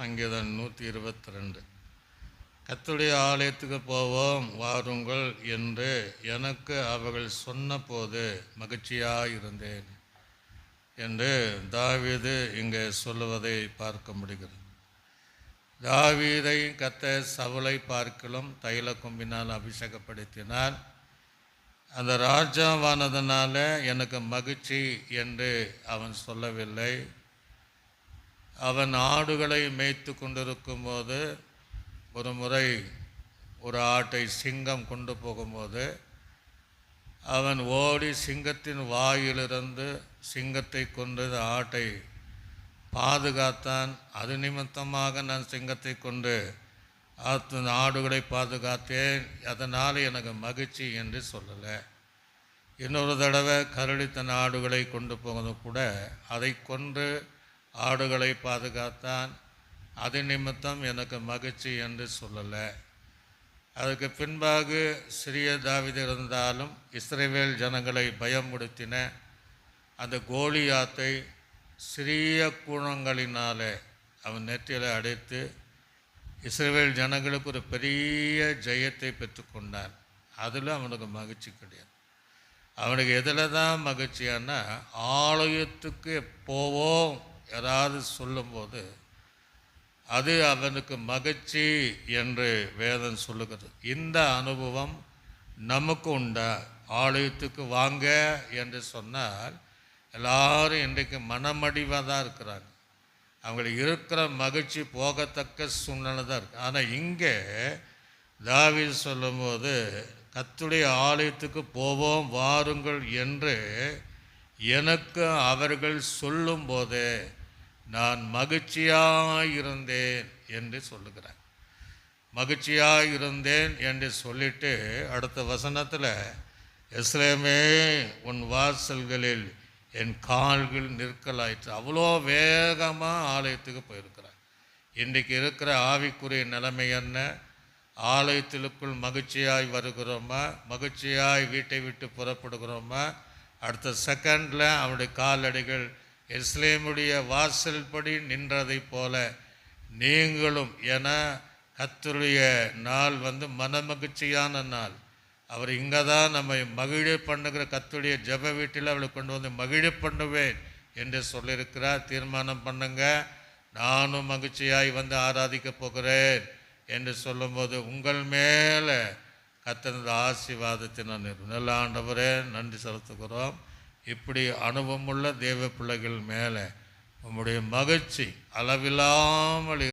சங்கீதம் 122. கர்த்தருடைய ஆலயத்துக்கு போவோம் வாருங்கள் என்று எனக்கு அவர்கள் சொன்னபோது மகிழ்ச்சியாயிருந்தேன் என்று தாவீது இங்கே சொல்லுவதை பார்க்க முடிகிறது. தாவீதை கர்த்தர் சவுலை பார்க்கிலும் தைல கொம்பினால் அபிஷேகப்படுத்தினார். அந்த ராஜாவானதுனால எனக்கு மகிழ்ச்சி என்று அவன் சொல்லவில்லை. அவன் ஆடுகளை மேய்த்து கொண்டிருக்கும் போது ஒரு முறை ஒரு ஆட்டை சிங்கம் கொண்டு போகும்போது அவன் ஓடி சிங்கத்தின் வாயிலிருந்து சிங்கத்தை கொண்டு ஆட்டை பாதுகாத்தான். அது நிமித்தமாக நான் சிங்கத்தை கொண்டு ஆடுகளை பாதுகாத்தேன், அதனால் எனக்கு மகிழ்ச்சி என்று சொல்லலை. இன்னொரு தடவை கரடி தன் ஆடுகளை கொண்டு போவது கூட அதை கொண்டு ஆடுகளை பாதுகாத்தான், அது நிமித்தம் எனக்கு மகிழ்ச்சி என்று சொல்லலை. அதுக்கு பின்பாக சிறிய தாவீது இருந்தாலும் இஸ்ரவேல் ஜனங்களை பயமுடுத்தின அந்த கோலியாத்தை சிறிய கூழங்களினாலே அவன் நெற்றியில் அடைத்து இஸ்ரவேல் ஜனங்களுக்கு ஒரு பெரிய ஜெயத்தை பெற்றுக்கொண்டான். அதில் அவனுக்கு மகிழ்ச்சி கிடையாது. அவனுக்கு எதில் தான் மகிழ்ச்சியானா, ஆலயத்துக்கு போவோம் யாராவது சொல்லும்போது அது அவனுக்கு மகிழ்ச்சி என்று வேதம் சொல்லுகிறது. இந்த அனுபவம் நமக்கு உண்டா? ஆலயத்துக்கு வாங்க என்று சொன்னால் எல்லாரும் இன்றைக்கு மனமடிவாக தான் இருக்கிறாங்க. அவங்களுக்கு இருக்கிற மகிழ்ச்சி போகத்தக்க சூழ்நிலை தான் இருக்குது. ஆனால் இங்கே தாவீது சொல்லும்போது கர்த்தருடைய ஆலயத்துக்கு போவோம் வாருங்கள் என்று எனக்கு அவர்கள் சொல்லும்போது நான் மகிழ்ச்சியாயிருந்தேன் என்று சொல்லுகிறார். மகிழ்ச்சியாயிருந்தேன் என்று சொல்லிட்டு அடுத்த வசனத்தில் எஸ்லேமே உன் வாசல்களில் என் கால்கள் நிற்கலாயிற்று. அவ்வளோ வேகமாக ஆலயத்துக்கு போயிருக்கிறார். இன்றைக்கு இருக்கிற ஆவிக்குரிய நிலைமை என்ன? ஆலயத்திற்குள் மகிழ்ச்சியாய் வருகிறோமா? மகிழ்ச்சியாய் வீட்டை விட்டு புறப்படுகிறோமா? அடுத்த செகண்டில் அவனுடைய காலடிகள் எருசலேமுடைய வாசல் படி நின்றதை போல நீங்களும், என கர்த்தருடைய நாள் மனமகிழ்ச்சியான நாள். அவர் இங்கே தான் நம்மை மகிழ பண்ணுகிற கர்த்தருடைய ஜெப வீட்டில் அவளை கொண்டு வந்து மகிழ பண்ணுவேன் என்று சொல்லியிருக்கிறார். தீர்மானம் பண்ணுங்க, நானும் மகிழ்ச்சியாய் ஆராதிக்க போகிறேன் என்று சொல்லும்போது உங்கள் மேலே கர்த்தரது ஆசீர்வாதத்தை நான் நல்ல ஆண்டவரே நன்றி செலுத்துகிறோம். இப்படி அனுபவமுள்ள தேவ பிள்ளைகள் மேலே உம்முடைய மகிழ்ச்சி அளவில்லாமல்